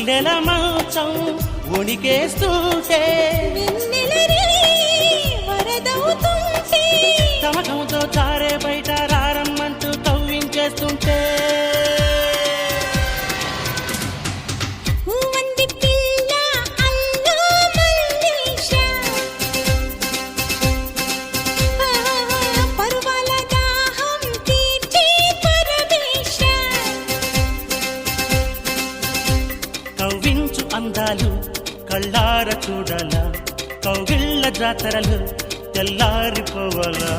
మల్లెల మంచం ఉణికేస్తుంటే తమకంతో చారే బయట రారమ్మంటూ కవ్వించేస్తుంటే కవ్వించు అందాలు కళ్ళార చూడాల కౌగిళ్ళ జాతరలు తెల్లారిపోవాలా